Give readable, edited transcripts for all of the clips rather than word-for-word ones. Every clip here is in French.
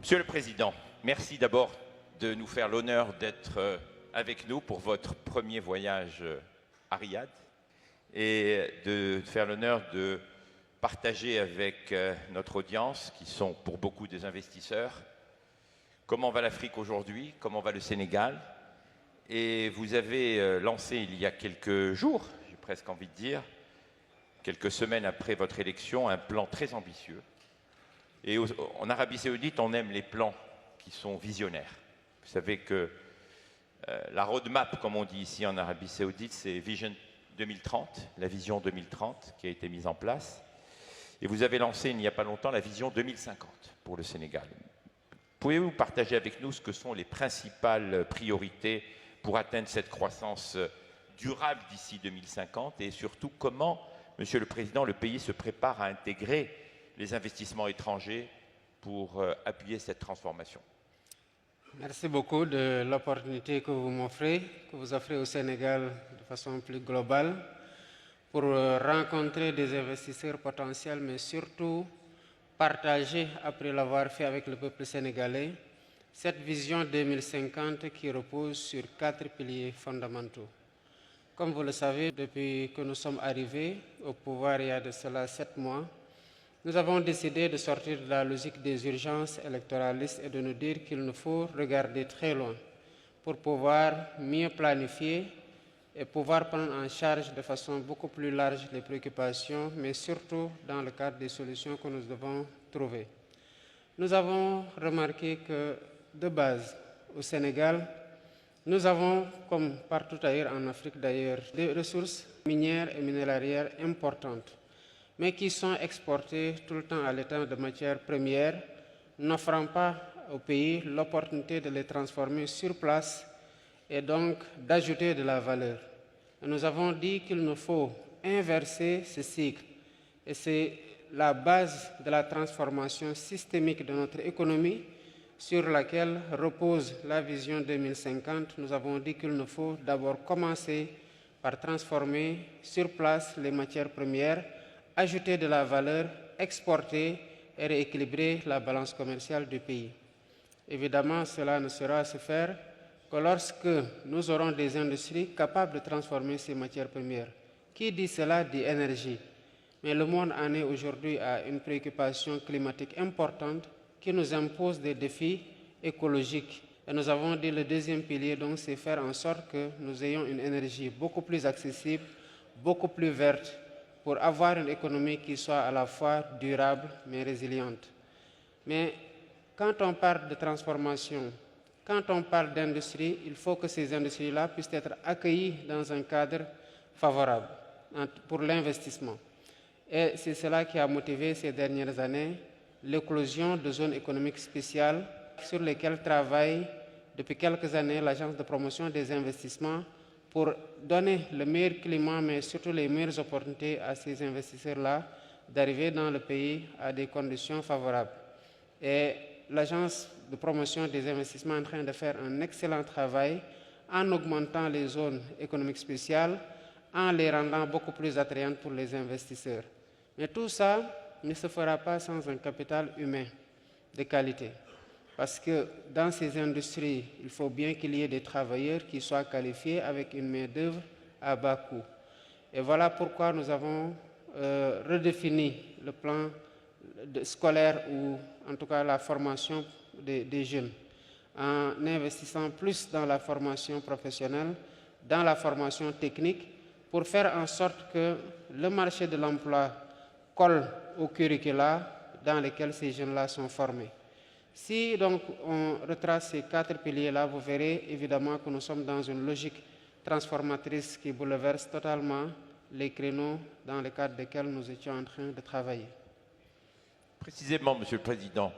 Monsieur le Président, merci d'abord de nous faire l'honneur d'être avec nous pour votre premier voyage à Riyad et de faire l'honneur de partager avec notre audience, qui sont pour beaucoup des investisseurs, comment va l'Afrique aujourd'hui, comment va le Sénégal. Et vous avez lancé il y a quelques jours, j'ai presque envie de dire, quelques semaines après votre élection, un plan très ambitieux. Et en Arabie Saoudite, on aime les plans qui sont visionnaires. Vous savez que la roadmap, comme on dit ici en Arabie Saoudite, c'est Vision 2030, la vision 2030 qui a été mise en place. Et vous avez lancé il n'y a pas longtemps la vision 2050 pour le Sénégal. Pouvez-vous partager avec nous ce que sont les principales priorités pour atteindre cette croissance durable d'ici 2050 et surtout comment, Monsieur le Président, le pays se prépare à intégrer les investissements étrangers pour appuyer cette transformation? Merci beaucoup de l'opportunité que vous m'offrez, que vous offrez au Sénégal de façon plus globale, pour rencontrer des investisseurs potentiels, mais surtout partager, après l'avoir fait avec le peuple sénégalais, cette vision 2050 qui repose sur 4 piliers fondamentaux. Comme vous le savez, depuis que nous sommes arrivés au pouvoir il y a de cela 7 mois, nous avons décidé de sortir de la logique des urgences électoralistes et de nous dire qu'il nous faut regarder très loin pour pouvoir mieux planifier et pouvoir prendre en charge de façon beaucoup plus large les préoccupations, mais surtout dans le cadre des solutions que nous devons trouver. Nous avons remarqué que, de base, au Sénégal, nous avons, comme partout ailleurs en Afrique d'ailleurs, des ressources minières et minéralières importantes, mais qui sont exportées tout le temps à l'état de matières premières, n'offrant pas au pays l'opportunité de les transformer sur place et donc d'ajouter de la valeur. Et nous avons dit qu'il nous faut inverser ce cycle. Et c'est la base de la transformation systémique de notre économie sur laquelle repose la vision 2050. Nous avons dit qu'il nous faut d'abord commencer par transformer sur place les matières premières, ajouter de la valeur, exporter et rééquilibrer la balance commerciale du pays. Évidemment, cela ne sera se faire que lorsque nous aurons des industries capables de transformer ces matières premières. Qui dit cela dit énergie. Mais le monde en est aujourd'hui à une préoccupation climatique importante qui nous impose des défis écologiques. Et nous avons dit le deuxième pilier, donc, c'est faire en sorte que nous ayons une énergie beaucoup plus accessible, beaucoup plus verte, pour avoir une économie qui soit à la fois durable mais résiliente. Mais quand on parle de transformation, quand on parle d'industrie, il faut que ces industries-là puissent être accueillies dans un cadre favorable pour l'investissement. Et c'est cela qui a motivé ces dernières années l'éclosion de zones économiques spéciales sur lesquelles travaille depuis quelques années l'Agence de promotion des investissements pour donner le meilleur climat, mais surtout les meilleures opportunités à ces investisseurs-là d'arriver dans le pays à des conditions favorables. Et l'Agence de promotion des investissements est en train de faire un excellent travail en augmentant les zones économiques spéciales, en les rendant beaucoup plus attrayantes pour les investisseurs. Mais tout ça ne se fera pas sans un capital humain de qualité. Parce que dans ces industries, il faut bien qu'il y ait des travailleurs qui soient qualifiés avec une main-d'œuvre à bas coût. Et voilà pourquoi nous avons redéfini le plan scolaire ou en tout cas la formation des jeunes, en investissant plus dans la formation professionnelle, dans la formation technique, pour faire en sorte que le marché de l'emploi colle au curricula dans lesquels ces jeunes-là sont formés. Si donc on retrace ces 4 piliers-là, vous verrez évidemment que nous sommes dans une logique transformatrice qui bouleverse totalement les créneaux dans le cadre desquels nous étions en train de travailler. Précisément, Monsieur le Président,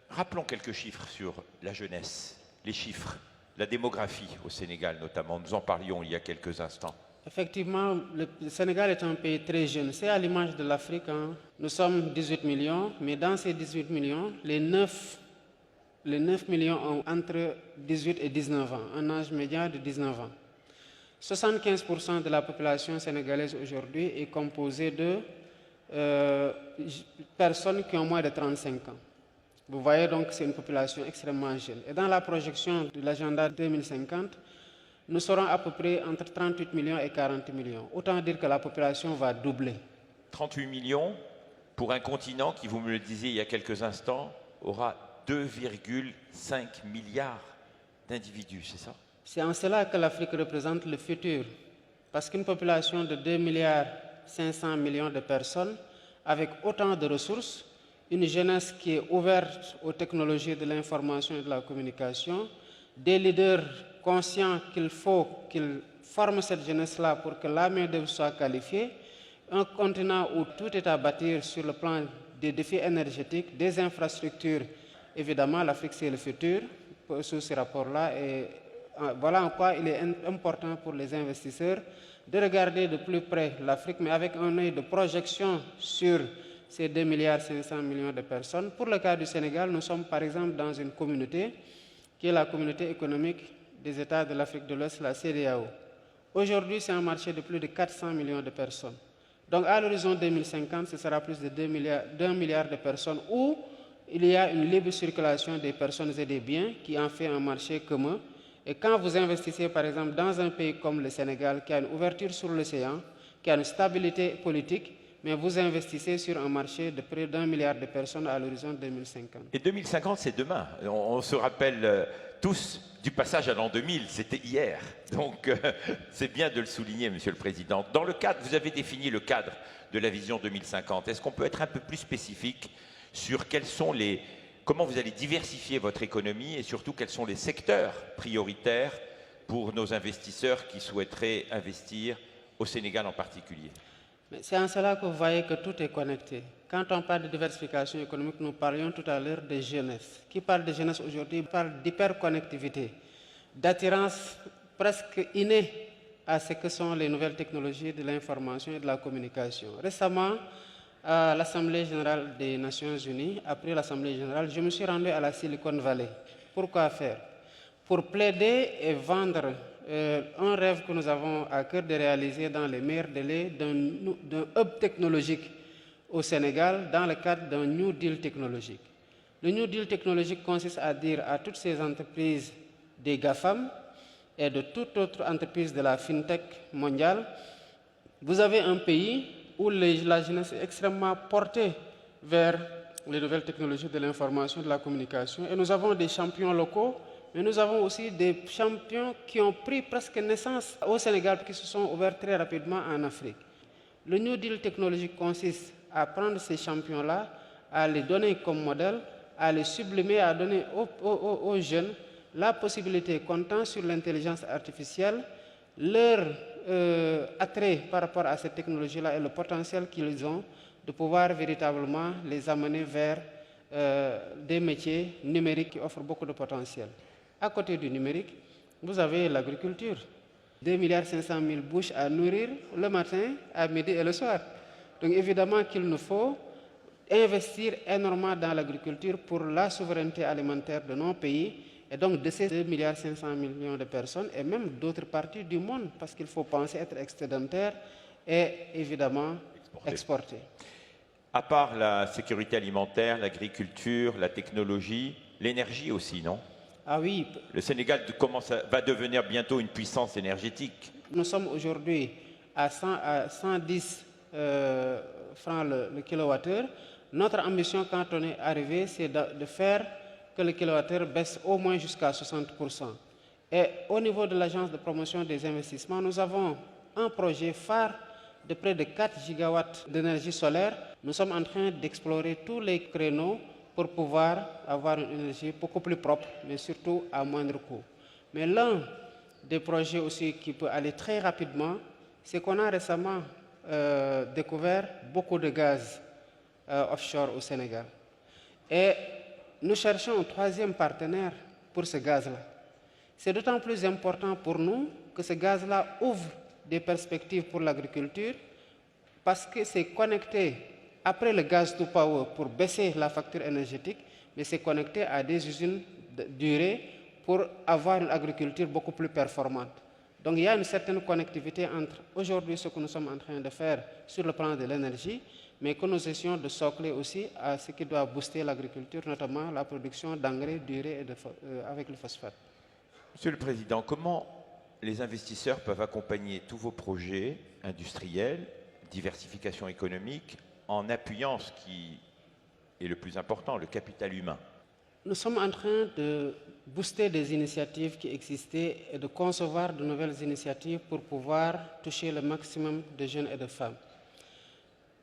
rappelons quelques chiffres sur la jeunesse, les chiffres, la démographie au Sénégal notamment. Nous en parlions il y a quelques instants. Effectivement, le Sénégal est un pays très jeune. C'est à l'image de l'Afrique. Hein. Nous sommes 18 millions, mais dans ces 18 millions, les 9 millions ont entre 18 et 19 ans, un âge médian de 19 ans. 75% de la population sénégalaise aujourd'hui est composée de personnes qui ont moins de 35 ans. Vous voyez donc que c'est une population extrêmement jeune. Et dans la projection de l'agenda 2050, nous serons à peu près entre 38 millions et 40 millions. Autant dire que la population va doubler. 38 millions pour un continent qui, vous me le disiez il y a quelques instants, aura 2,5 milliards d'individus, c'est ça? C'est en cela que l'Afrique représente le futur. Parce qu'une population de 2 milliards 500 millions de personnes, avec autant de ressources, une jeunesse qui est ouverte aux technologies de l'information et de la communication, des leaders conscients qu'il faut qu'ils forment cette jeunesse-là pour que la main-d'œuvre soit qualifiée, un continent où tout est à bâtir sur le plan des défis énergétiques, des infrastructures. Évidemment, l'Afrique, c'est le futur sous ces rapports-là. Et voilà en quoi il est important pour les investisseurs de regarder de plus près l'Afrique, mais avec un œil de projection sur ces 2 milliards 500 millions de personnes. Pour le cas du Sénégal, nous sommes par exemple dans une communauté qui est la communauté économique des États de l'Afrique de l'Ouest, la CEDEAO. Aujourd'hui, c'est un marché de plus de 400 millions de personnes. Donc à l'horizon 2050, ce sera plus de 1 milliard de personnes où il y a une libre circulation des personnes et des biens qui en fait un marché commun. Et quand vous investissez par exemple dans un pays comme le Sénégal qui a une ouverture sur l'océan, qui a une stabilité politique, mais vous investissez sur un marché de près d'1 milliard de personnes à l'horizon 2050. Et 2050, c'est demain. On se rappelle tous du passage à l'an 2000, c'était hier. Donc, c'est bien de le souligner, Monsieur le Président. Dans le cadre, vous avez défini le cadre de la vision 2050. Est-ce qu'on peut être un peu plus spécifique sur comment vous allez diversifier votre économie et surtout quels sont les secteurs prioritaires pour nos investisseurs qui souhaiteraient investir au Sénégal en particulier? C'est en cela que vous voyez que tout est connecté. Quand on parle de diversification économique, nous parlions tout à l'heure de jeunesse. Qui parle de jeunesse aujourd'hui parle d'hyperconnectivité, d'attirance presque innée à ce que sont les nouvelles technologies de l'information et de la communication. Récemment, à l'Assemblée générale des Nations Unies, après l'Assemblée générale, je me suis rendu à la Silicon Valley. Pourquoi faire? Pour plaider et vendre un rêve que nous avons à cœur de réaliser dans les meilleurs délais d'un hub technologique au Sénégal dans le cadre d'un New Deal technologique. Le New Deal technologique consiste à dire à toutes ces entreprises des GAFAM et de toute autre entreprise de la FinTech mondiale, vous avez un pays où la jeunesse est extrêmement portée vers les nouvelles technologies de l'information et de la communication. Et nous avons des champions locaux, mais nous avons aussi des champions qui ont pris presque naissance au Sénégal et qui se sont ouverts très rapidement en Afrique. Le New Deal technologique consiste à prendre ces champions-là, à les donner comme modèle, à les sublimer, à donner aux jeunes la possibilité, comptant sur l'intelligence artificielle, leur attrait par rapport à cette technologie-là et le potentiel qu'ils ont de pouvoir véritablement les amener vers des métiers numériques qui offrent beaucoup de potentiel. À côté du numérique, vous avez l'agriculture. 2,5 milliards de bouches à nourrir le matin, à midi et le soir. Donc évidemment qu'il nous faut investir énormément dans l'agriculture pour la souveraineté alimentaire de nos pays et donc de ces 2,5 milliards de personnes et même d'autres parties du monde parce qu'il faut penser être excédentaire et évidemment exporter. À part la sécurité alimentaire, l'agriculture, la technologie, l'énergie aussi, non? Ah oui. Le Sénégal va devenir bientôt une puissance énergétique. Nous sommes aujourd'hui à 110 francs le kilowattheure. Notre ambition quand on est arrivé, c'est de faire que le kilowattheure baisse au moins jusqu'à 60%. Et au niveau de l'Agence de promotion des investissements, nous avons un projet phare de près de 4 gigawatts d'énergie solaire. Nous sommes en train d'explorer tous les créneaux pour pouvoir avoir une énergie beaucoup plus propre, mais surtout à moindre coût. Mais l'un des projets aussi qui peut aller très rapidement, c'est qu'on a récemment découvert beaucoup de gaz offshore au Sénégal. Et nous cherchons un troisième partenaire pour ce gaz-là. C'est d'autant plus important pour nous que ce gaz-là ouvre des perspectives pour l'agriculture parce que c'est connecté après le gaz to power pour baisser la facture énergétique, mais c'est connecté à des usines de durée pour avoir une agriculture beaucoup plus performante. Donc il y a une certaine connectivité entre aujourd'hui ce que nous sommes en train de faire sur le plan de l'énergie, mais que nous essayons de socler aussi à ce qui doit booster l'agriculture, notamment la production d'engrais, d'urée et avec le phosphate. Monsieur le Président, comment les investisseurs peuvent accompagner tous vos projets industriels, diversification économique, en appuyant ce qui est le plus important, le capital humain? Nous sommes en train de booster des initiatives qui existaient et de concevoir de nouvelles initiatives pour pouvoir toucher le maximum de jeunes et de femmes.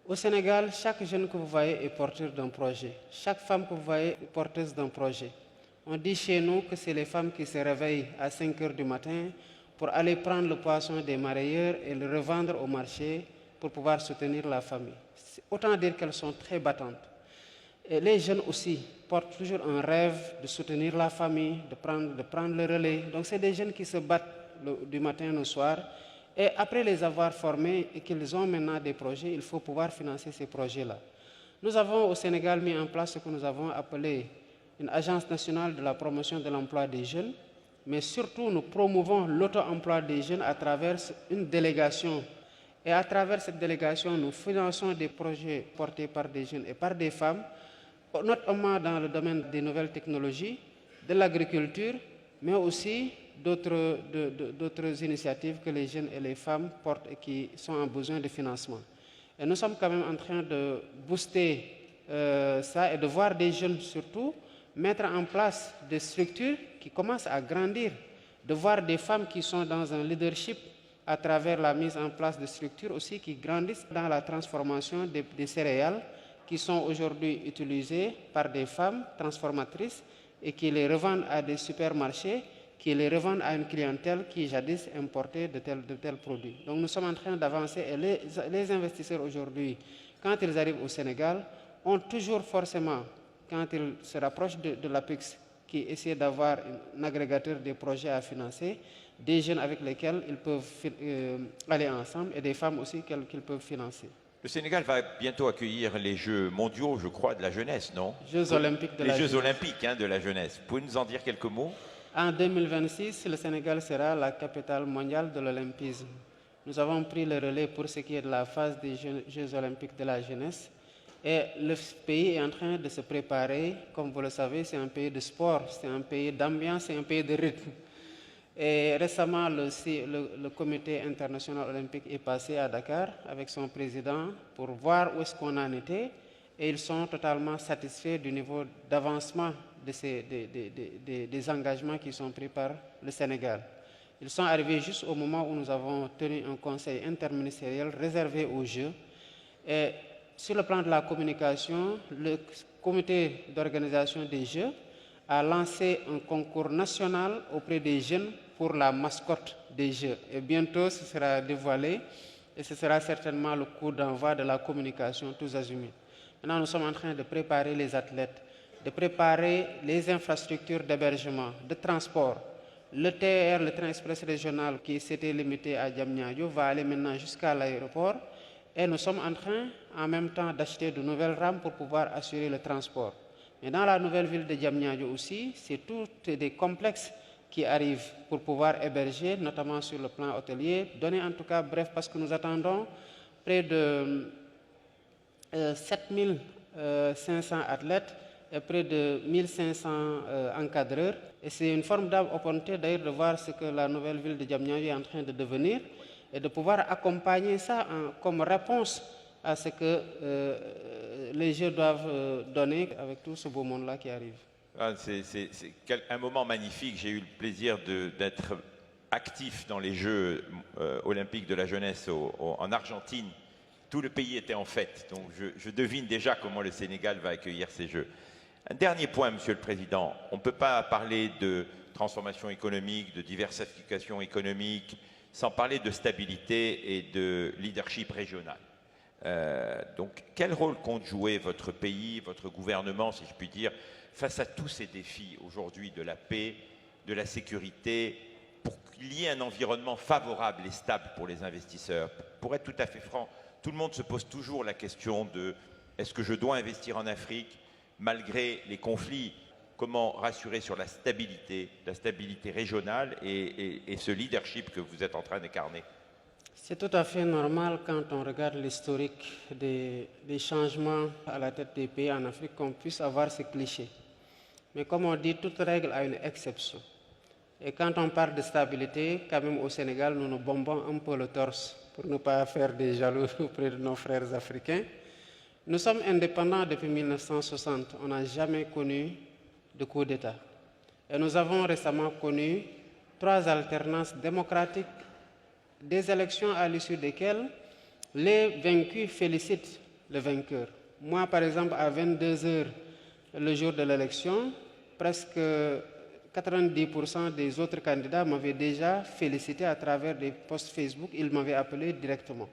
Au Sénégal, chaque jeune que vous voyez est porteur d'un projet. Chaque femme que vous voyez est porteuse d'un projet. On dit chez nous que c'est les femmes qui se réveillent à 5 heures du matin pour aller prendre le poisson des marailleurs et le revendre au marché pour pouvoir soutenir la famille. Autant dire qu'elles sont très battantes. Et les jeunes aussi portent toujours un rêve de soutenir la famille, de prendre le relais. Donc c'est des jeunes qui se battent du matin au soir. Et après les avoir formés et qu'ils ont maintenant des projets, il faut pouvoir financer ces projets-là. Nous avons au Sénégal mis en place ce que nous avons appelé une agence nationale de la promotion de l'emploi des jeunes, mais surtout nous promouvons l'auto-emploi des jeunes à travers une délégation. Et à travers cette délégation, nous finançons des projets portés par des jeunes et par des femmes, notamment dans le domaine des nouvelles technologies, de l'agriculture, mais aussi d'autres initiatives que les jeunes et les femmes portent et qui sont en besoin de financement. Et nous sommes quand même en train de booster ça et de voir des jeunes surtout mettre en place des structures qui commencent à grandir, de voir des femmes qui sont dans un leadership à travers la mise en place de structures aussi qui grandissent dans la transformation des céréales qui sont aujourd'hui utilisées par des femmes transformatrices et qui les revendent à des supermarchés, qui les revendent à une clientèle qui jadis importait de tels produits. Donc nous sommes en train d'avancer et les investisseurs aujourd'hui, quand ils arrivent au Sénégal, ont toujours forcément, quand ils se rapprochent de l'APEX, qui essaie d'avoir un agrégateur des projets à financer, des jeunes avec lesquels ils peuvent aller ensemble et des femmes aussi qu'ils peuvent financer. Le Sénégal va bientôt accueillir les Jeux mondiaux, je crois, de la jeunesse, non? Jeux olympiques de la jeunesse. Les Jeux olympiques de la jeunesse. Pouvez-vous nous en dire quelques mots? En 2026, le Sénégal sera la capitale mondiale de l'olympisme. Nous avons pris le relais pour ce qui est de la phase des Jeux olympiques de la jeunesse. Et le pays est en train de se préparer. Comme vous le savez, c'est un pays de sport, c'est un pays d'ambiance, c'est un pays de rythme. Et récemment, le comité international olympique est passé à Dakar avec son président pour voir où est-ce qu'on en était. Et ils sont totalement satisfaits du niveau d'avancement des engagements qui sont pris par le Sénégal. Ils sont arrivés juste au moment où nous avons tenu un conseil interministériel réservé aux Jeux. Et sur le plan de la communication, le comité d'organisation des Jeux a lancé un concours national auprès des jeunes pour la mascotte des Jeux. Et bientôt, ce sera dévoilé et ce sera certainement le coup d'envoi de la communication tous azimuts. Maintenant, nous sommes en train de préparer les athlètes, de préparer les infrastructures d'hébergement, de transport. Le TER, le train express régional qui s'était limité à Diamniadio, va aller maintenant jusqu'à l'aéroport. Et nous sommes en train, en même temps, d'acheter de nouvelles rames pour pouvoir assurer le transport. Mais dans la nouvelle ville de Diamniadio aussi, c'est tous des complexes qui arrivent pour pouvoir héberger, notamment sur le plan hôtelier. Donner en tout cas, bref, parce que nous attendons près de 7500 athlètes et près de 1500 encadreurs. Et c'est une formidable opportunité d'ailleurs de voir ce que la nouvelle ville de Diamniadio est en train de devenir et de pouvoir accompagner ça comme réponse à ce que les Jeux doivent donner avec tout ce beau monde-là qui arrive. C'est un moment magnifique. J'ai eu le plaisir d'être actif dans les Jeux olympiques de la jeunesse en Argentine. Tout le pays était en fête. Donc je devine déjà comment le Sénégal va accueillir ces Jeux. Un dernier point, Monsieur le Président. On ne peut pas parler de transformation économique, de diversification économique, sans parler de stabilité et de leadership régional. Donc, quel rôle compte jouer votre pays, votre gouvernement, si je puis dire, face à tous ces défis aujourd'hui de la paix, de la sécurité, pour qu'il y ait un environnement favorable et stable pour les investisseurs? Pour être tout à fait franc, tout le monde se pose toujours la question de est-ce que je dois investir en Afrique malgré les conflits? Comment rassurer sur la stabilité régionale et ce leadership que vous êtes en train d'incarner? C'est tout à fait normal quand on regarde l'historique des changements à la tête des pays en Afrique qu'on puisse avoir ces clichés. Mais comme on dit, toute règle a une exception. Et quand on parle de stabilité, quand même au Sénégal, nous nous bombons un peu le torse pour ne pas faire des jaloux auprès de nos frères africains. Nous sommes indépendants depuis 1960. On n'a jamais connu de coup d'État. Et nous avons récemment connu 3 alternances démocratiques, des élections à l'issue desquelles les vaincus félicitent le vainqueur. Moi, par exemple, à 22 h le jour de l'élection, presque 90% des autres candidats m'avaient déjà félicité à travers des posts Facebook. Ils m'avaient appelé directement.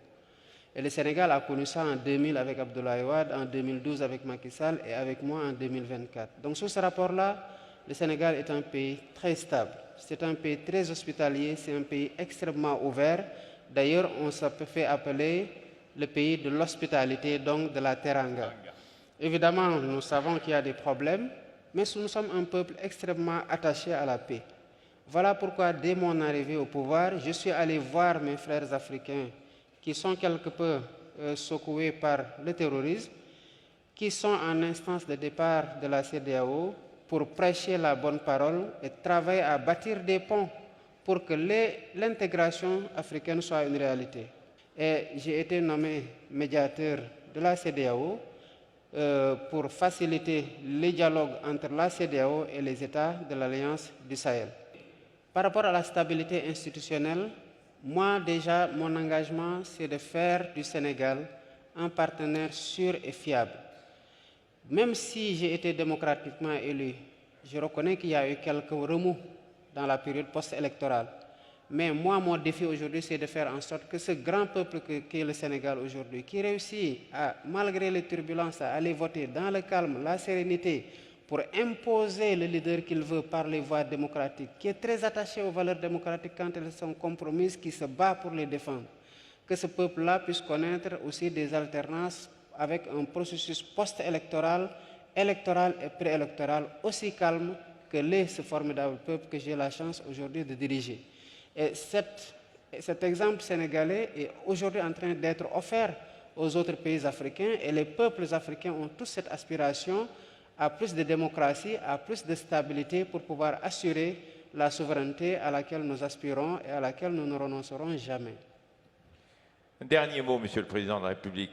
Et le Sénégal a connu ça en 2000 avec Abdoulaye Wade, en 2012 avec Macky Sall et avec moi en 2024. Donc sous ce rapport-là, le Sénégal est un pays très stable. C'est un pays très hospitalier, c'est un pays extrêmement ouvert. D'ailleurs, on se fait appeler le pays de l'hospitalité, donc de la teranga. Évidemment, nous savons qu'il y a des problèmes, mais nous sommes un peuple extrêmement attaché à la paix. Voilà pourquoi, dès mon arrivée au pouvoir, je suis allé voir mes frères africains qui sont quelque peu secoués par le terrorisme, qui sont en instance de départ de la CEDEAO pour prêcher la bonne parole et travailler à bâtir des ponts pour que l'intégration africaine soit une réalité. Et j'ai été nommé médiateur de la CEDEAO pour faciliter les dialogues entre la CEDEAO et les États de l'Alliance du Sahel. Par rapport à la stabilité institutionnelle, moi déjà, mon engagement, c'est de faire du Sénégal un partenaire sûr et fiable. Même si j'ai été démocratiquement élu, je reconnais qu'il y a eu quelques remous dans la période post-électorale. Mais moi, mon défi aujourd'hui, c'est de faire en sorte que ce grand peuple qu'est le Sénégal aujourd'hui, qui réussit, malgré les turbulences, à aller voter dans le calme, la sérénité, pour imposer le leader qu'il veut par les voies démocratiques, qui est très attaché aux valeurs démocratiques quand elles sont compromises, qui se bat pour les défendre, que ce peuple-là puisse connaître aussi des alternances avec un processus post-électoral, électoral et préélectoral aussi calme que l'est ce formidable peuple que j'ai la chance aujourd'hui de diriger. Et cet exemple sénégalais est aujourd'hui en train d'être offert aux autres pays africains et les peuples africains ont tous cette aspiration à plus de démocratie, à plus de stabilité pour pouvoir assurer la souveraineté à laquelle nous aspirons et à laquelle nous ne renoncerons jamais. Un dernier mot, Monsieur le Président de la République.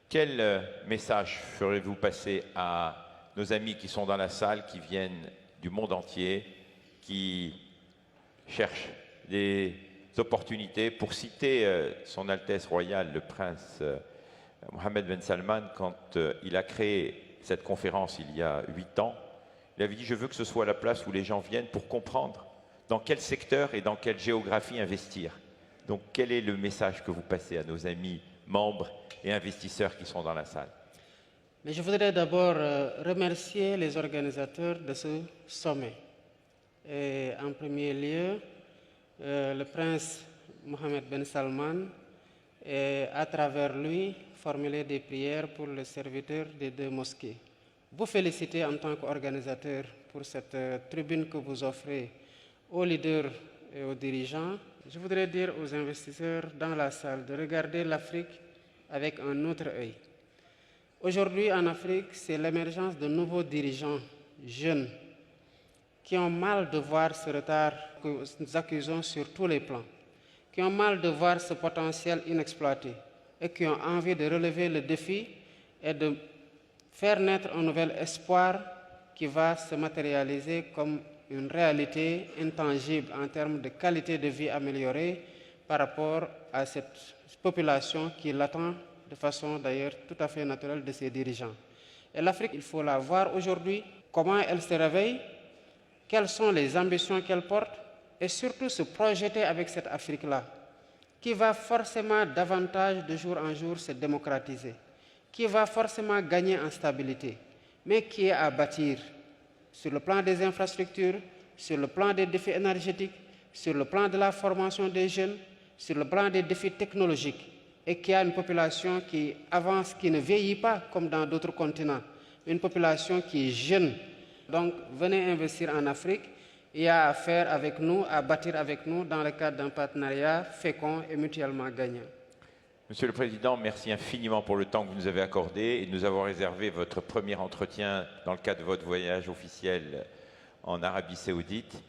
Quel message ferez-vous passer à nos amis qui sont dans la salle, qui viennent du monde entier, qui cherchent des opportunités? Pour citer Son Altesse Royale, le prince Mohammed Ben Salman, quand il a créé cette conférence il y a 8 ans, il avait dit « Je veux que ce soit la place où les gens viennent pour comprendre dans quel secteur et dans quelle géographie investir ». Donc quel est le message que vous passez à nos amis membres et investisseurs qui sont dans la salle? Mais je voudrais d'abord remercier les organisateurs de ce sommet. Et en premier lieu, le prince Mohammed Ben Salman, et à travers lui, formuler des prières pour les serviteurs des 2 mosquées. Vous féliciter en tant qu'organisateur pour cette tribune que vous offrez aux leaders et aux dirigeants. Je voudrais dire aux investisseurs dans la salle de regarder l'Afrique avec un autre œil. Aujourd'hui, en Afrique, c'est l'émergence de nouveaux dirigeants jeunes qui ont mal de voir ce retard que nous accusons sur tous les plans, qui ont mal de voir ce potentiel inexploité et qui ont envie de relever le défi et de faire naître un nouvel espoir qui va se matérialiser comme une réalité intangible en termes de qualité de vie améliorée par rapport à cette population qui l'attend de façon d'ailleurs tout à fait naturelle de ses dirigeants. Et l'Afrique, il faut la voir aujourd'hui, comment elle se réveille, quelles sont les ambitions qu'elle porte et surtout se projeter avec cette Afrique-là qui va forcément davantage de jour en jour se démocratiser, qui va forcément gagner en stabilité, mais qui est à bâtir sur le plan des infrastructures, sur le plan des défis énergétiques, sur le plan de la formation des jeunes, sur le plan des défis technologiques, et qui a une population qui avance, qui ne vieillit pas comme dans d'autres continents, une population qui est jeune. Donc venez investir en Afrique et à faire avec nous, à bâtir avec nous dans le cadre d'un partenariat fécond et mutuellement gagnant. Monsieur le Président, merci infiniment pour le temps que vous nous avez accordé et de nous avoir réservé votre premier entretien dans le cadre de votre voyage officiel en Arabie Saoudite.